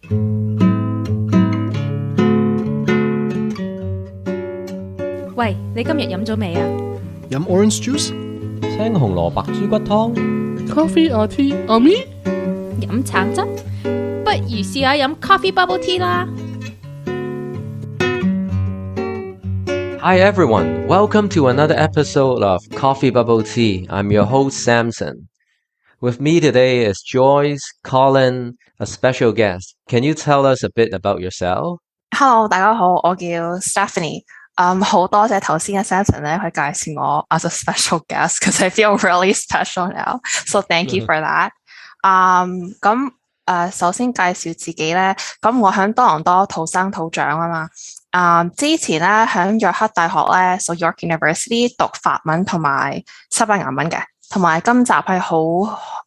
喂，你今日飲咗未啊？飲 orange juice？ 青紅蘿蔔豬骨湯？ Coffee or tea or me？ 飲橙汁？不如試下飲 coffee bubble tea 啦。Hi everyone, welcome to another episode of Coffee Bubble Tea. I'm your host Samson. With me today is Joyce, Colin, a special guest. Can you tell us a bit about yourself? Hello， 大家好，我叫 Stephanie。好多謝頭先嘅 Samson 咧，去介紹我 as a special guest because I feel really special now. So thank you for that. 首先介紹自己咧，咁我喺多倫多土生土長啊嘛。之前咧喺約克大學咧 ，so York University 讀法文同埋西班牙文嘅，同埋今集係好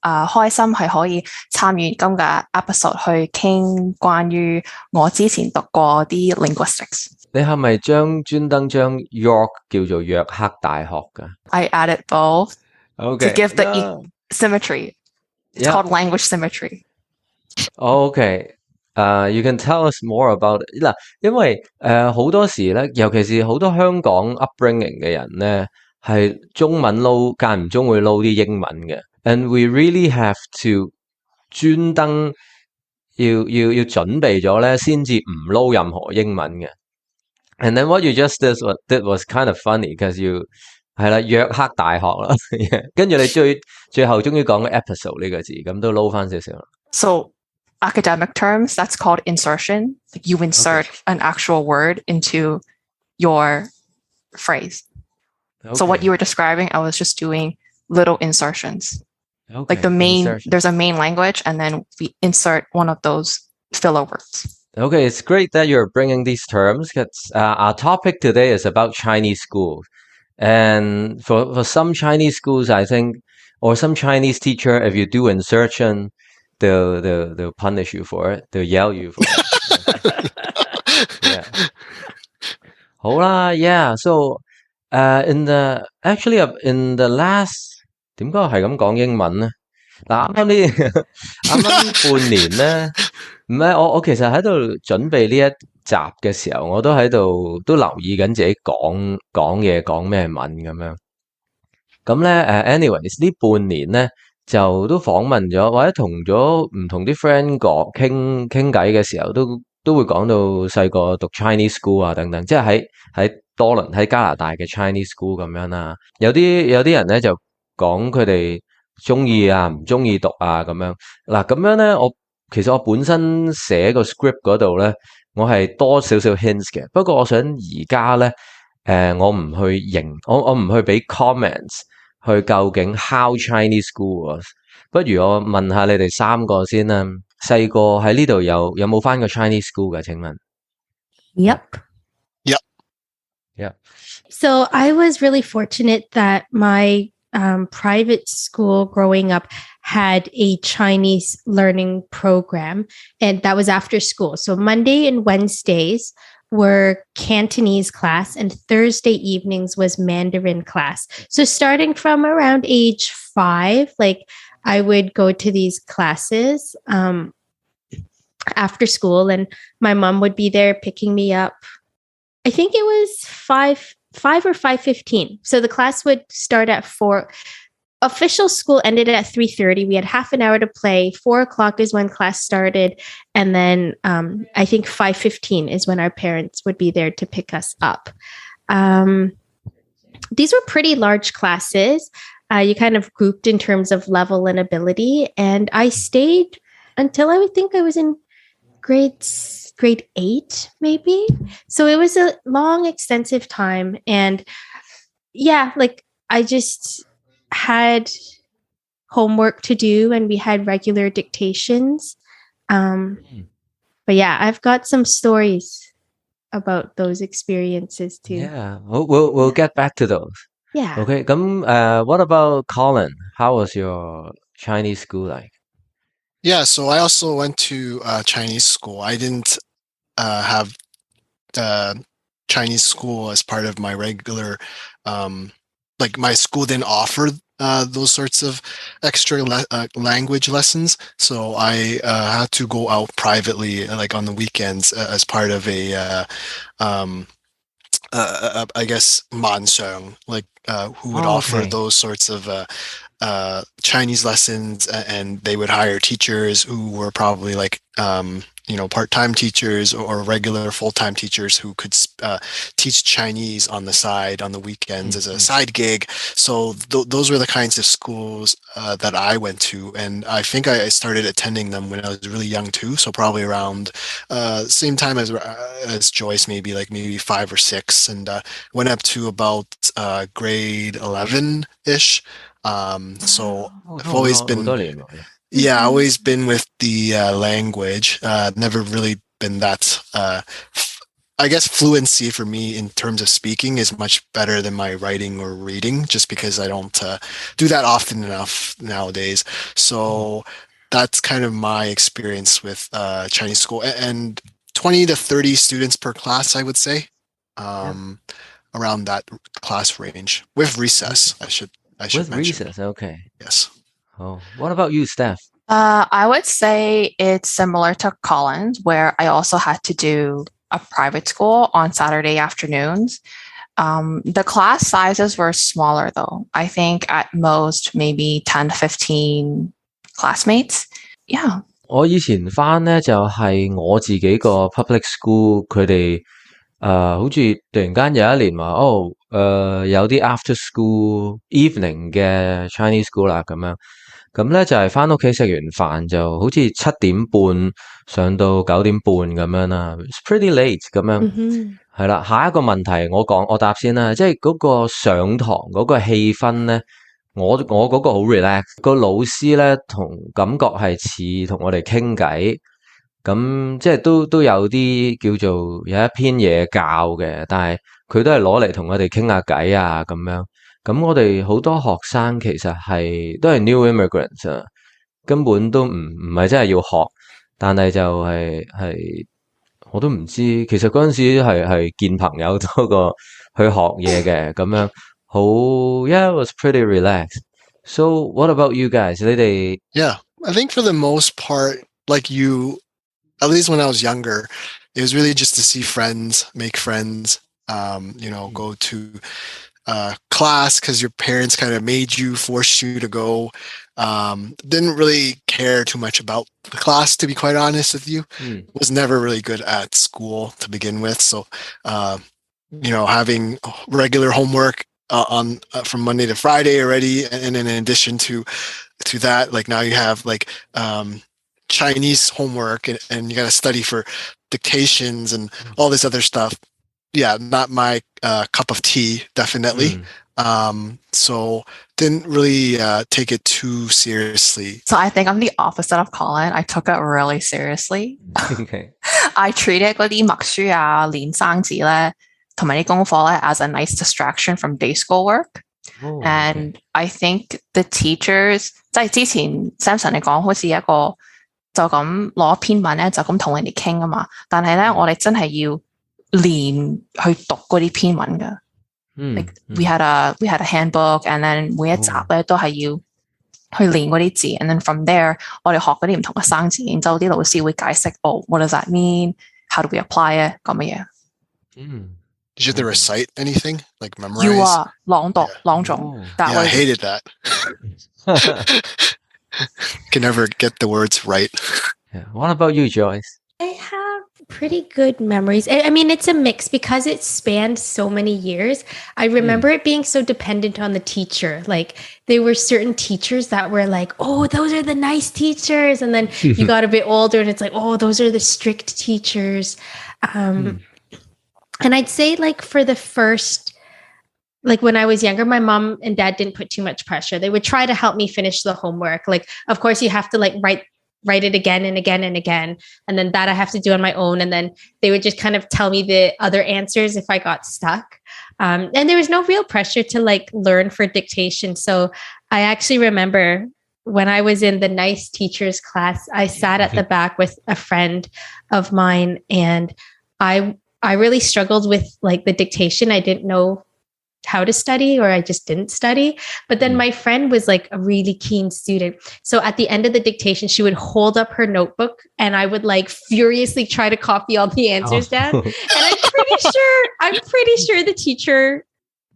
開心係可以參與今嘅 episode 去傾關於我之前讀過啲 linguistics。你係咪專登將 York 叫做約克大學㗎？ I added both to give the symmetry. It's called language symmetry. Okay. You can tell us more about it. 嗱，因為好多時咧，尤其是好多香港 upbringing 嘅人咧，係中文撈間唔中會撈啲英文嘅 ，and we really have to 專登要準備咗咧，先至唔撈任何英文嘅。And then what you just did was kind of funny because you 係啦，約克大學啦，跟住你最後終於講咗 episode 呢個字，咁都撈翻少少啦。So academic terms, that's called insertion. Like you insert an actual word into your phrase. Okay. So what you were describing, I was just doing little insertions. Okay. Like there's a main language, and then we insert one of those filler words. Okay, it's great that you're bringing these terms because our topic today is about Chinese schools. And for some Chinese schools, I think, or some Chinese teacher, if you do insertion, they'll punish you for it. They'll yell you for it. Yeah. 好啦 yeah. So, in the last 點解我係咁講英文咧？嗱，啱呢半年咧，唔係我其實喺度準備呢一集嘅時候，我都喺度都留意緊自己講嘢講咩文咁樣。咁咧anyways 呢半年咧就都訪問咗或者同咗唔同啲 friend 講傾偈嘅時候，都會講到細個讀 Chinese school 啊等等，即係喺多倫喺加拿大嘅 Chinese school 咁樣啦。有啲人咧就講佢哋中意啊唔中意讀啊咁樣。嗱咁樣咧，其實我本身寫個 script 嗰度咧，我係多少少 hints 嘅。不過我想而家咧，我唔去俾 comments 去究竟 how Chinese school was。不如我問下你哋三個先啦。細個喺呢度有冇返過 Chinese school 嘅？請問 Yep. So I was really fortunate that my private school growing up had a Chinese learning program, and that was after school. So Monday and Wednesdays were Cantonese class, and Thursday evenings was Mandarin class. So starting from around age 5, like I would go to these classes after school, and my mom would be there picking me up. I think it was 5 or 5:15. So the class would start at 4. Official school ended at 3:30. We had half an hour to play. 4 o'clock is when class started. And then I think 5:15 is when our parents would be there to pick us up. These were pretty large classes. You kind of grouped in terms of level and ability. And I stayed until I would think I was in grade 8, maybe. So it was a long, extensive time. And yeah, like I just had homework to do and we had regular dictations. But yeah, I've got some stories about those experiences too. Yeah, we'll get back to those. Yeah. Okay, what about Colin? How was your Chinese school like? Yeah, so I also went to Chinese school. I didn't have Chinese school as part of my regular, like my school didn't offer those sorts of extra language lessons. So I had to go out privately, like on the weekends, as part of a I guess mansang, like who would offer those sorts of Chinese lessons, and they would hire teachers who were probably like part-time teachers or regular full-time teachers who could teach Chinese on the side on the weekends as a side gig. So those were the kinds of schools that I went to, and I think I started attending them when I was really young too. So probably around same time as Joyce, maybe 5 or 6, and went up to about grade 11-ish. So I've always been always been with the language. Never really been that I guess fluency for me in terms of speaking is much better than my writing or reading, just because I don't do that often enough nowadays. So that's kind of my experience with Chinese school, and 20 to 30 students per class, I would say, around that class range with recess. I should with mention. recess. Okay. Yes. Oh, what about you, Steph? I would say it's similar to Colin's, where I also had to do a private school on Saturday afternoons. The class sizes were smaller though. I think at most maybe 10 to 15 classmates. Yeah. 我以前返呢就係我自己個 public school，佢哋好似突然間有一年話有啲 after school evening 嘅 Chinese school 啦咁樣，咁咧就係返屋企食完飯就好似7點半上到9點半咁樣啦 ，it's pretty late 咁樣。係啦，下一個問題我答先啦，即係嗰個上堂嗰個氣氛咧。我嗰個好 relax， 個老師咧感覺係似同我哋傾偈，咁即係都有啲叫做有一篇嘢教嘅，但係佢都係攞嚟同我哋傾下偈啊咁樣。咁我哋好多學生其實都係 new immigrants 啊，根本都唔係真係要學，但係就係我都唔知，其實嗰陣時係見朋友多過去學嘢嘅咁樣。Yeah, it was pretty relaxed. So, what about you guys? Yeah, I think for the most part, like you, at least when I was younger, it was really just to see friends, make friends, go to class because your parents kind of forced you to go. Didn't really care too much about the class, to be quite honest with you. Was never really good at school to begin with. So, having regular homework from Monday to Friday already, and in addition to that, like now you have Chinese homework and you got to study for dictations and all this other stuff. Yeah, not my cup of tea, definitely. So didn't really take it too seriously. So I think I'm the opposite of Colin. I took it really seriously. Okay. I treated 嗰啲默書啊、練生字咧。同埋啲功課咧 as a nice distraction from day school work. And I think the teachers 即係之前 Samson 你講好似一個就咁攞篇文咧就咁同人哋傾啊嘛，但係咧我哋真係要練去讀嗰啲篇文㗎。Like we had a handbook, and then 每一集咧都係要去練嗰啲字 and then from there 我哋學嗰啲唔同嘅生字，然之後啲老師會解釋what does that mean? How do we apply it? 咁嘅嘢。Did you have to recite anything, like memorize? 要啊，朗讀朗誦。Yeah, I hated that. Can never get the words right. Yeah. What about you, Joyce? I have pretty good memories. I mean, it's a mix because it spanned so many years. I remember it being so dependent on the teacher. Like there were certain teachers that were like, oh, those are the nice teachers. And then you got a bit older and it's like, oh, those are the strict teachers. And I'd say for the first, when I was younger, my mom and dad didn't put too much pressure. They would try to help me finish the homework. Of course you have to write it again and again and again. And then that I have to do on my own. And then they would just kind of tell me the other answers if I got stuck. And there was no real pressure to learn for dictation. So I actually remember when I was in the nice teachers class, I sat at the back with a friend of mine, and I really struggled with the dictation. I didn't know how to study or I just didn't study. But then my friend was like a really keen student. So at the end of the dictation, she would hold up her notebook and I would like furiously try to copy all the answers down. And I'm pretty sure the teacher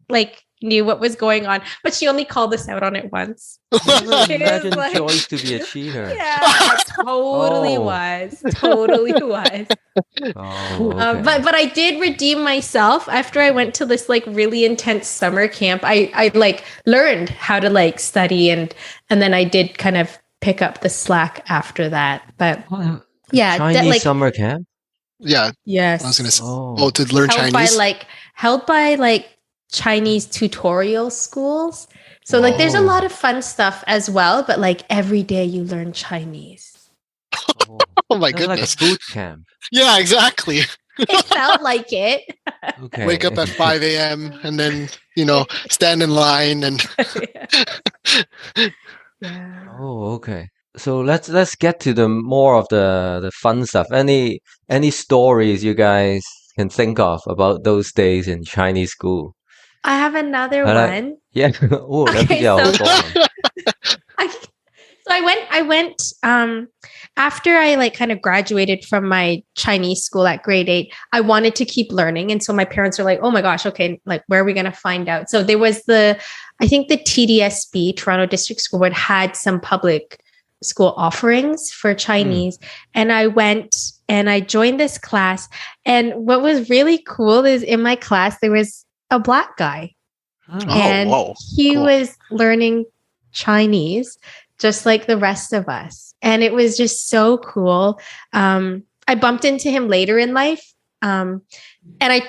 like knew what was going on, but she only called us out on it once. Imagine like, Joyce to be a cheater. Yeah, totally was. But I did redeem myself after I went to this like really intense summer camp. I like learned how to like study and then I did kind of pick up the slack after that. But yeah, Chinese summer camp. Yeah. Yes. I was gonna say, to learn Chinese. Held by Chinese tutorial schools. So like there's a lot of fun stuff as well, but like every day you learn Chinese. Oh my goodness. Like a boot camp. Yeah, exactly. It felt like it. Okay. Wake up at 5 a.m. and then, stand in line and Yeah. Oh, okay. So let's get to the more of the fun stuff. Any stories you guys can think of about those days in Chinese school? I have another one. Yeah. Oh, Okay, so I went after I like kind of graduated from my Chinese school at grade 8, I wanted to keep learning. And so my parents were like, oh my gosh, okay, like where are we going to find out? So there was I think the TDSB, Toronto District School Board, had some public school offerings for Chinese. And I went and I joined this class. And what was really cool is in my class, there was a Black guy. And he was learning Chinese just like the rest of us. And it was just so cool. I bumped into him later in life. And I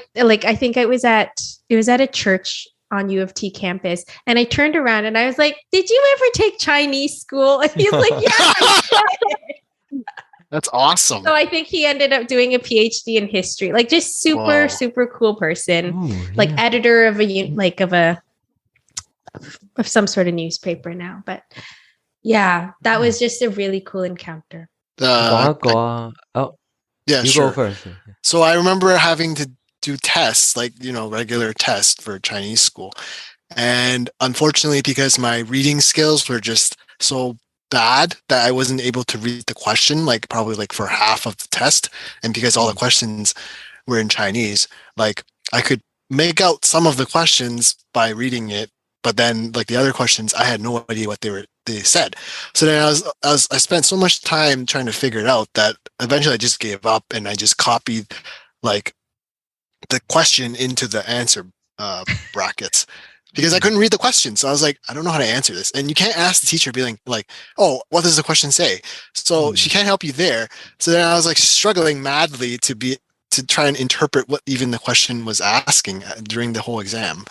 think it was at a church on U of T campus. And I turned around and I was like, did you ever take Chinese school? And he's like, yeah. That's awesome. So I think he ended up doing a PhD in history, like just super cool person, like editor of of some sort of newspaper now. But yeah, that was just a really cool encounter. Yeah, sure. Go first. So I remember having to do tests, like, regular tests for Chinese school. And unfortunately, because my reading skills were just so bad that I wasn't able to read the question, like probably like for half of the test. And because all the questions were in Chinese, like I could make out some of the questions by reading it, but then like the other questions, I had no idea what they said. So then I spent so much time trying to figure it out that eventually I just gave up and I just copied like the question into the answer brackets. Because I couldn't read the question. So I was like, I don't know how to answer this. And you can't ask the teacher being like, oh, what does the question say? So she can't help you there. So then I was like struggling madly to try and interpret what even the question was asking during the whole exam.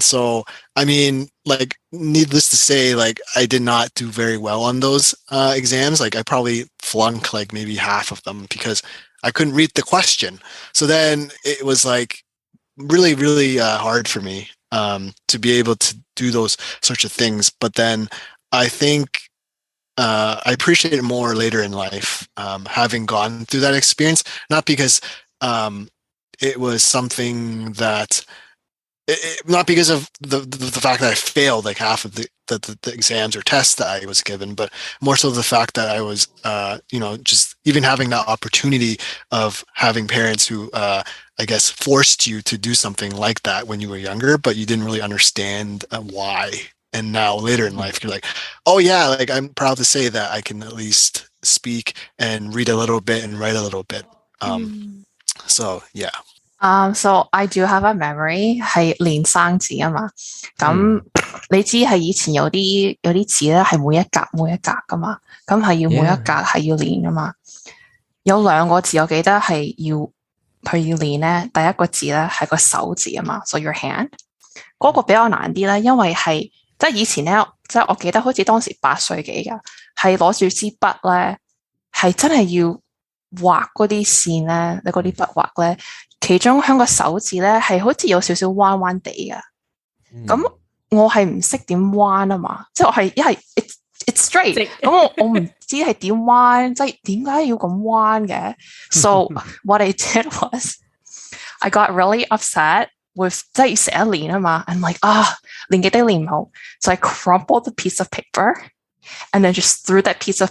So, I mean, like, needless to say, like, I did not do very well on those exams. Like, I probably flunked like maybe half of them because I couldn't read the question. So then it was like really, really hard for me to be able to do those sorts of things. But then I think I appreciate it more later in life, having gone through that experience, not because it was something that, not because of the fact that I failed like half of the exams or tests that I was given, but more so the fact that I was, just even having that opportunity of having parents who, I guess, forced you to do something like that when you were younger, but you didn't really understand why. And now later in life, you're like, oh yeah, like I'm proud to say that I can at least speak and read a little bit and write a little bit. So yeah. So I do have a memory 係練生字啊嘛，咁你知係以前有啲字咧係每一格噶嘛，咁係要每一格係要練噶嘛，有兩個字我記得係要練咧，第一個字咧係個手字啊嘛，so your hand， 嗰個比較難啲咧，因為係即係以前咧，即係我記得好似當時8歲幾噶，係攞住支筆咧，係真係要畫嗰啲線咧，你嗰啲筆畫咧。其中香個手字咧係好似有少少彎彎地嘅，咁我係唔識點彎啊嘛，即係我係一係 it's straight， 咁我唔知係點彎，即係點解要咁彎嘅？So what I did was I got really upset with 即係寫一年啊嘛 I'm like 年紀的練唔好 so I crumpled the piece of paper and then just threw that piece of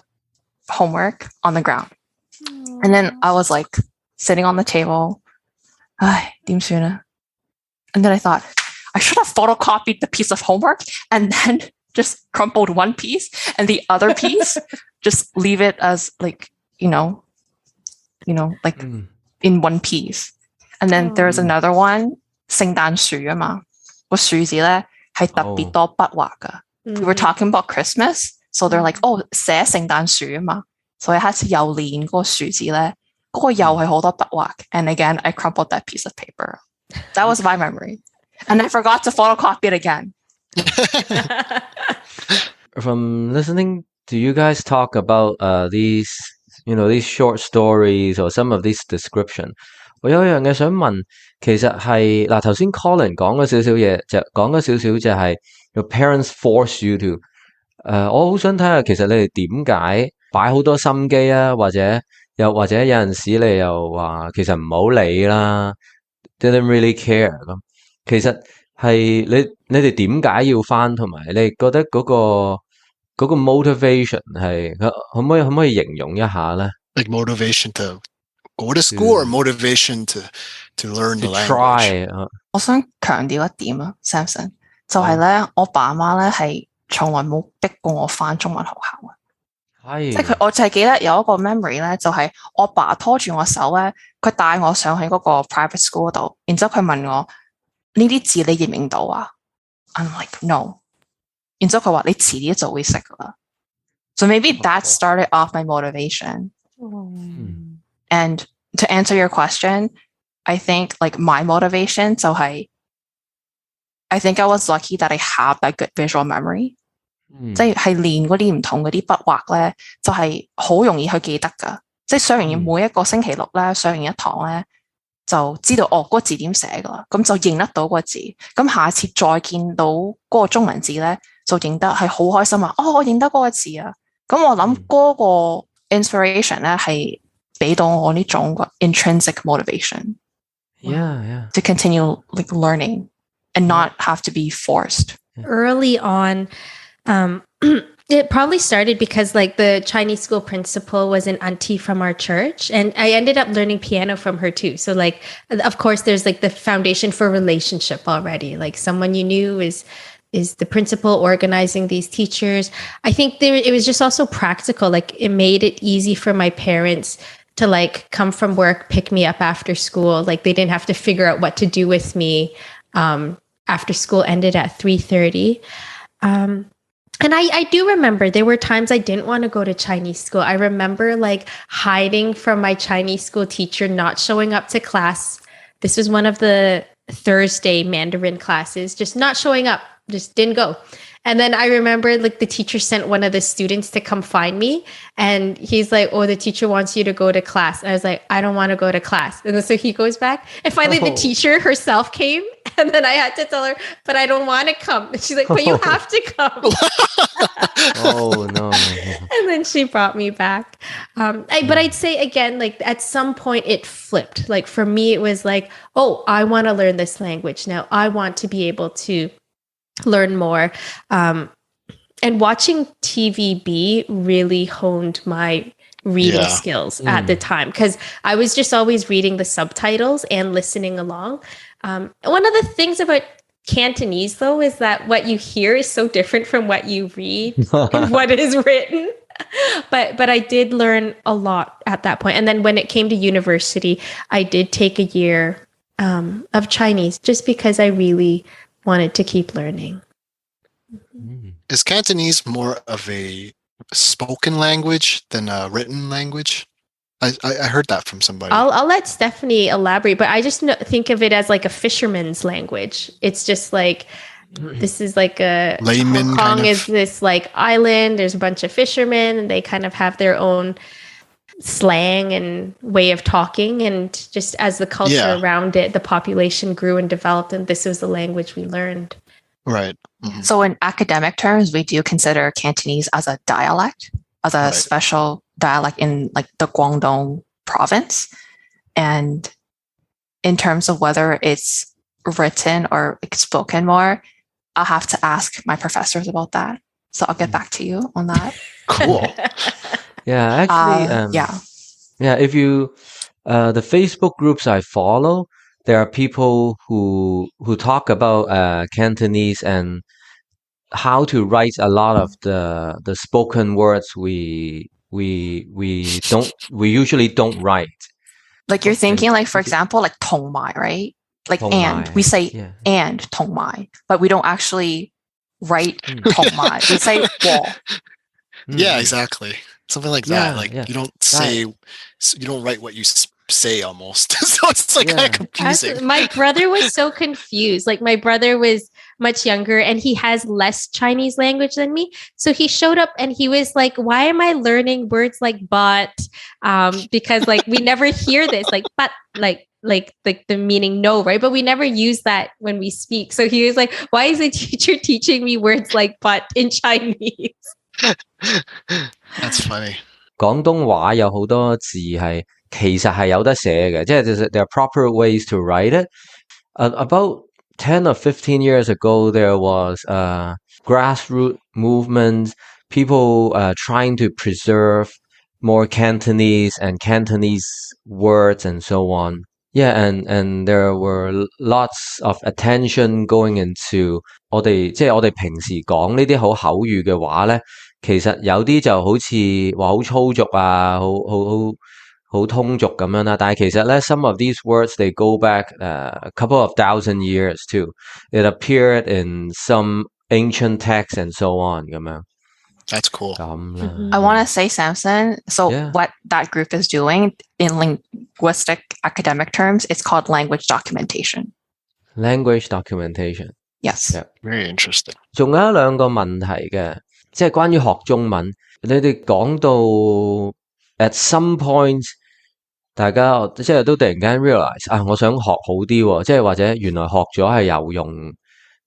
homework on the ground and then I was like sitting on the table 唉點算啊 and then I thought I should have photocopied the piece of homework and then just crumpled one piece and the other piece just leave it as like you know like in one piece and then there's another one 聖誕樹啊嘛個樹字咧係特別多筆畫噶 we were talking about Christmas so they're like 寫聖誕樹啊嘛所以開始又練嗰個樹字咧嗰個又係好多筆畫 and again I crumpled that piece of paper that was my memory and I forgot to photocopy it again From listening to you guys talk about these short stories or some of these description 我有一樣嘢想問其實係嗱頭先 Colin 講咗少少嘢就係 your parents force you to 我好想睇下其實你哋點解擺好多心機啊或者有陣時你又話其實唔好理啦 didn't really care 咁其實係你哋點解要返同埋你覺得嗰個 motivation 係可唔可以形容一下咧 Like motivation to go to school or motivation to learn the language? Try. 我想強調一點啊 Samson 就係咧我爸媽咧係從來冇逼過我返中文學校啊即係我就係記得有一個 memory 咧就係我爸拖住我手咧佢帶我上去嗰個 private school 度然之後佢問我呢啲字你認唔認到啊 I'm like no 然之後佢話你遲啲就會識㗎啦 so maybe that started off my motivation and to answer your question I think like my motivation 就係 I think I was lucky that I have that good visual memory 即係練嗰啲唔同嗰啲筆畫咧就係好容易去記得㗎即係上完每一個星期六咧上完一堂咧就知道嗰個字點寫㗎啦咁就認得到嗰個字咁下次再見到嗰個中文字咧就認得係好開心啊我認得嗰個字啊咁我諗嗰個 inspiration 咧係俾到我呢種 intrinsic motivation to continue like learning and not have to be forced early on it probably started because like the Chinese school principal was an auntie from our church and I ended up learning piano from her too so like of course there's like the foundation for relationship already like someone you knew is the principal organizing these teachers I think it was just also practical like it made it easy for my parents to like come from work pick me up after school like they didn't have to figure out what to do with me after school ended at 3:30 and I do remember there were times I didn't want to go to Chinese school. I remember like hiding from my Chinese school teacher, not showing up to class. This was one of the Thursday Mandarin classes, just not showing up, just didn't go. And then I remember like the teacher sent one of the students to come find me and he's like, the teacher wants you to go to class. And I was like, I don't want to go to class. And then, so he goes back and finally the teacher herself came and then I had to tell her, but I don't want to come. And she's like, but you have to come. Oh no. And then she brought me back. But I'd say again, like at some point it flipped. Like for me, it was like, I want to learn this language now. I want to be able to learn more. And watching TVB really honed my reading skills at the time because I was just always reading the subtitles and listening along. One of the things about Cantonese, though, is that what you hear is so different from what you read and what is written. But I did learn a lot at that point. And then when it came to university, I did take a year of Chinese just because I really wanted to keep learning. Is Cantonese more of a spoken language than a written language? I heard that from somebody. I'll let Stephanie elaborate, but I just think of it as like a fisherman's language. It's just like this is like a layman Hong Kong kind of. Is this like island. There's a bunch of fishermen, and they kind of have their own slang and way of talking. And just as the culture around it, the population grew and developed, and this was the language we learned. Right. Mm-hmm. So in academic terms, we do consider Cantonese as a dialect, as a special dialect in like the Guangdong province. And in terms of whether it's written or spoken more, I'll have to ask my professors about that. So I'll get back to you on that. Cool. Yeah, actually, yeah. If you the Facebook groups I follow, there are people who talk about Cantonese and how to write a lot of the spoken words we usually don't write. Like you're thinking, like for example, like 同埋, right? Like 同埋, and we say and 同埋, but we don't actually write 同埋. We say 和. Yeah, exactly. Something like that. Like you don't say, you don't write what you say almost. So it's like kind of confusing. My brother was so confused. Like my brother was much younger and he has less Chinese language than me. So he showed up and he was like, why am I learning words like but? Because like we never hear this, like but like the meaning no, right? But we never use that when we speak. So he was like, why is the teacher teaching me words like but in Chinese? That's funny. 廣東話有好多字係其實係有得寫嘅，即係 there are proper ways to write it. About 10 or 15 years ago, there was a grassroots movement, people trying to preserve more Cantonese and Cantonese words and so on. Yeah, and there were lots of attention going into 我哋平時講呢啲好口語嘅話咧，其實有啲就好似話好粗俗啊，好通俗咁樣啦。但係其實咧 some of these words they go back a couple of thousand years too. It appeared in some ancient texts and so on 咁樣。That's cool. I want to say, Samson, what that group is doing in linguistic academic terms, it's called language documentation. Language documentation. Yes. Yeah, very interesting. 仲有兩個問題嘅，即係關於學中文，你哋講到 at some point 大家即係都突然間 realize 啊，我想學好啲喎，即係或者原來學咗係有用，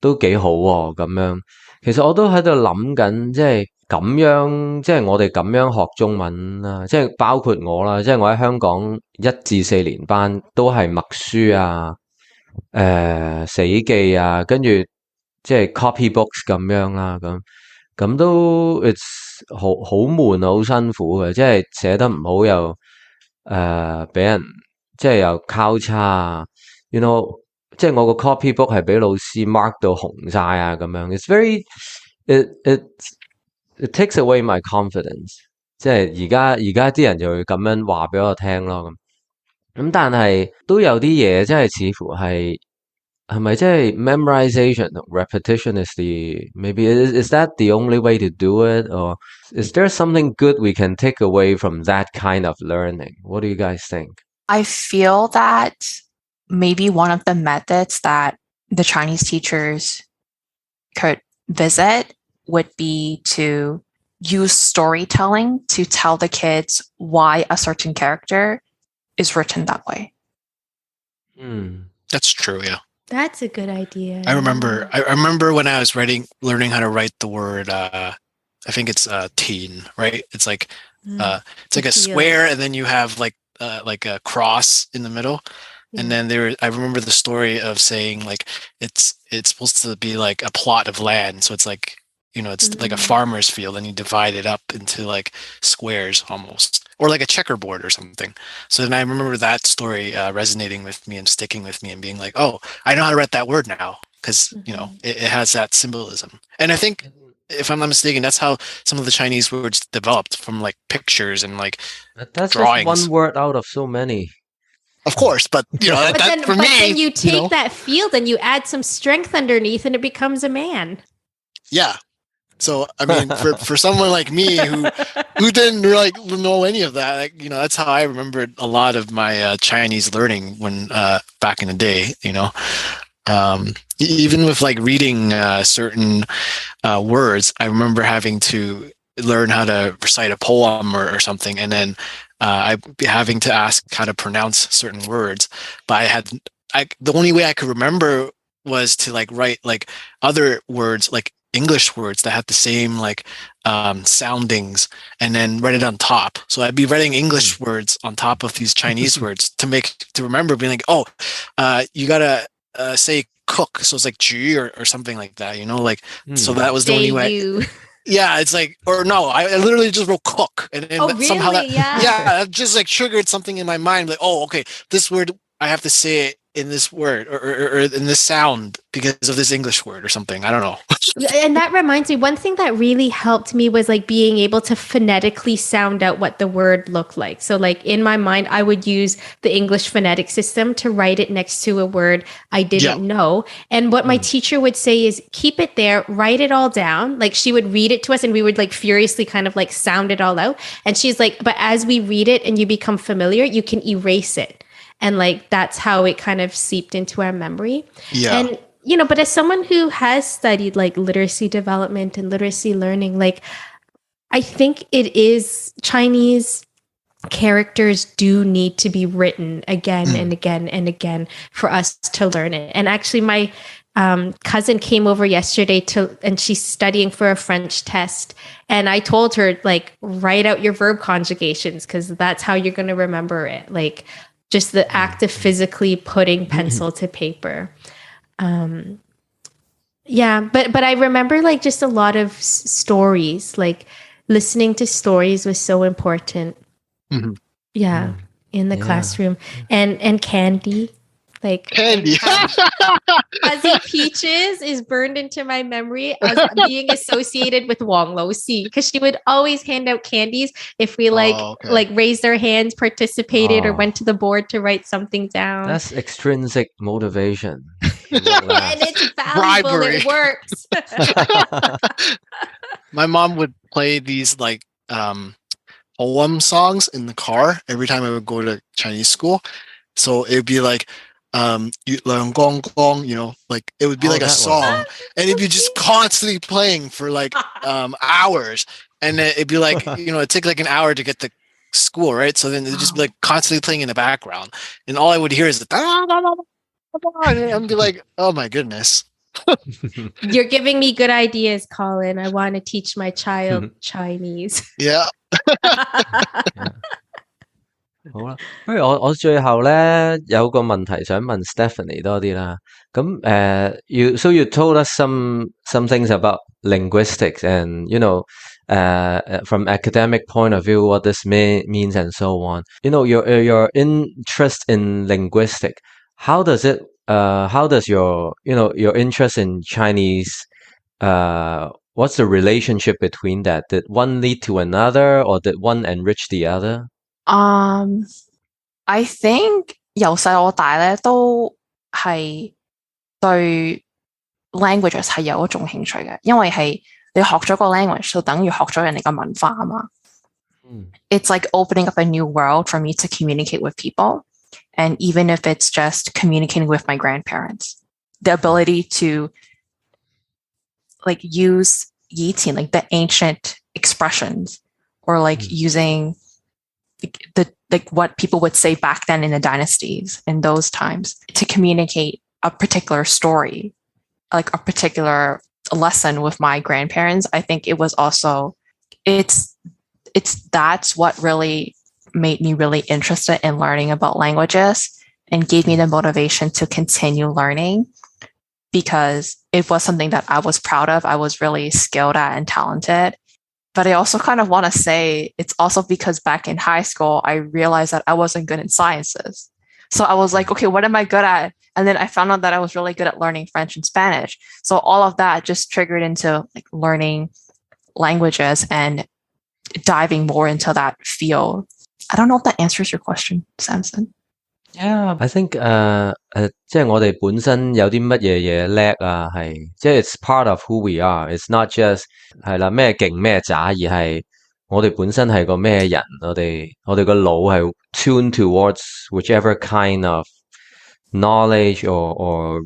都幾好喎咁樣。其實我都喺度諗緊，即係咁樣，即係我哋咁樣學中文啦，即係包括我啦，即係我喺香港1至4年班都係默書啊，死記啊，跟住即係 copy books 咁樣啦，咁都 it's 好悶啊，好辛苦嘅，即係寫得唔好又俾人即係又交叉啊 ，you know， 即係我個 copy book 係俾老師 mark 到紅晒啊，咁樣 ，it's very it takes away my confidence， 即係而家啲人就會咁樣話俾我聽咯，咁但係都有啲嘢即係似乎係咪即係 memorization repetition is maybe is that the only way to do it, or is there something good we can take away from that kind of learning? What do you guys think? I feel that maybe one of the methods that the Chinese teachers could visit would be to use storytelling to tell the kids why a certain character is written that way. That's true, yeah. That's a good idea. I remember when I was learning how to write the word I think it's teen, right? It's like it's like a square and then you have like a cross in the middle. Yeah. And then I remember the story of saying like it's supposed to be like a plot of land, so it's like, you know, it's like a farmer's field and you divide it up into like squares almost, or like a checkerboard or something. So then I remember that story resonating with me and sticking with me and being like, oh, I know how to write that word now because, you know, it has that symbolism. And I think, if I'm not mistaken, that's how some of the Chinese words developed, from like pictures and like that's drawings. Just one word out of so many. Of course, but you know, then you take that field and you add some strength underneath and it becomes a man. Yeah. So, I mean, for someone like me who didn't like know any of that, like, you know, that's how I remembered a lot of my Chinese learning when back in the day, you know, even with like reading certain words, I remember having to learn how to recite a poem or something, and then I'd be having to ask how to pronounce certain words. But the only way I could remember was to like write like other words, like English words that had the same like soundings, and then write it on top. So I'd be writing English words on top of these Chinese words to remember, being like, oh, you gotta say cook, so it's like 煮 or something like that, you know, like so that was the only way. Yeah, it's like, or no, I literally just wrote cook, and really? somehow that yeah, that just like triggered something in my mind, like, oh, okay, this word I have to say it in this word or in this sound because of this English word or something. I don't know. And that reminds me, one thing that really helped me was like being able to phonetically sound out what the word looked like. So like in my mind, I would use the English phonetic system to write it next to a word I didn't know. And what my teacher would say is keep it there, write it all down. Like she would read it to us and we would like furiously kind of like sound it all out. And she's like, but as we read it and you become familiar, you can erase it. And like, that's how it kind of seeped into our memory. Yeah. And you know, but as someone who has studied like literacy development and literacy learning, like I think it is Chinese characters do need to be written again and again and again for us to learn it. And actually my cousin came over yesterday and she's studying for a French test. And I told her like, write out your verb conjugations because that's how you're going to remember it. Like just the act of physically putting pencil to paper. Yeah, but I remember like just a lot of stories, like listening to stories was so important. Yeah, in the classroom and candy, like candy. Fuzzy Peaches is burned into my memory as being associated with Wong Lo Si because she would always hand out candies if we like raised our hands, participated, or went to the board to write something down. That's extrinsic motivation. And it's valuable. Bribery. It works. My mom would play these like poem songs in the car every time I would go to Chinese school. So it would be like 月亮光光, you know, like it would be like a song, and it'd be just constantly playing for like hours, and it'd be like, you know, it'd take like an hour to get to school, right? So then it'd just be like constantly playing in the background, and all I would hear is the and I'd be like, oh my goodness. You're giving me good ideas, Colin. I want to teach my child Chinese. Yeah. 好啦，不如我最後咧有個問題想問 Stephanie 多啲啦。咁you told us some things about linguistics and you know from academic point of view what this means and so on. You know your interest in linguistic. How does your your interest in Chinese what's the relationship between that? Did one lead to another or did one enrich the other? I think 由細到大咧都係對 languages 係有一種興趣嘅，因為係你學咗個 language 就等於學咗人哋嘅文化啊嘛。It's like opening up a new world for me to communicate with people, and even if it's just communicating with my grandparents, the ability to like use 以前 like the ancient expressions or like using like what people would say back then in the dynasties in those times to communicate a particular story, like a particular lesson with my grandparents. I think it was also that's what really made me really interested in learning about languages and gave me the motivation to continue learning because it was something that I was proud of. I was really skilled at and talented. But I also kind of want to say it's also because back in high school, I realized that I wasn't good in sciences. So I was like, okay, what am I good at? And then I found out that I was really good at learning French and Spanish. So all of that just triggered into like learning languages and diving more into that field. I don't know if that answers your question, Samson. Yeah, I think 即係我哋本身有啲乜嘢叻啊，係即係 it's part of who we are. It's not just 係啦咩勁咩渣，而係我哋本身係個咩人，我哋個腦係 tuned towards whichever kind of knowledge or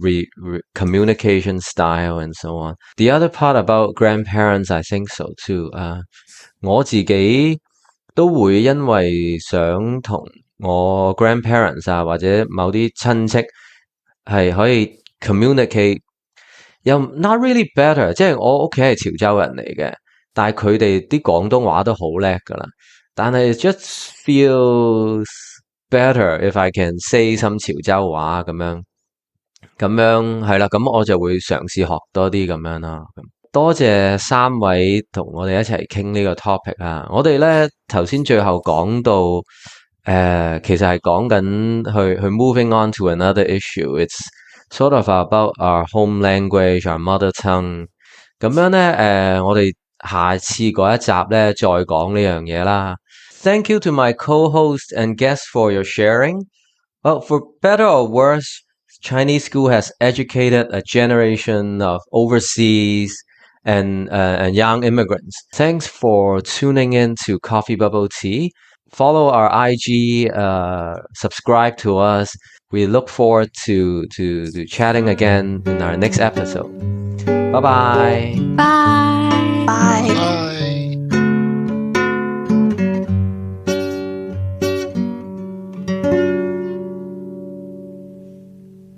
communication style and so on. The other part about grandparents, I think so too. 我自己都會因為想同我 grandparents 啊，或者某啲親戚係可以 communicate，又 not really better， 即係我屋企係潮州人嚟嘅，但係佢哋啲廣東話都好叻㗎啦。但係 it just feels better if I can say some 潮州話咁樣。咁樣係啦，咁我就會嘗試學多啲咁樣啦。多謝三位同我哋一齊傾呢個 topic 啊！我哋咧頭先最後講到其實係講緊去 moving on to another issue. It's sort of about our home language, our mother tongue. 咁樣咧我哋下次嗰一集咧再講呢樣嘢啦。Thank you to my co-host and guests for your sharing. Well, for better or worse, Chinese school has educated a generation of overseas and young immigrants. Thanks for tuning in to Coffee Bubble Tea. Follow our IG, subscribe to us. We look forward to chatting again in our next episode. Bye-bye. Bye. Bye.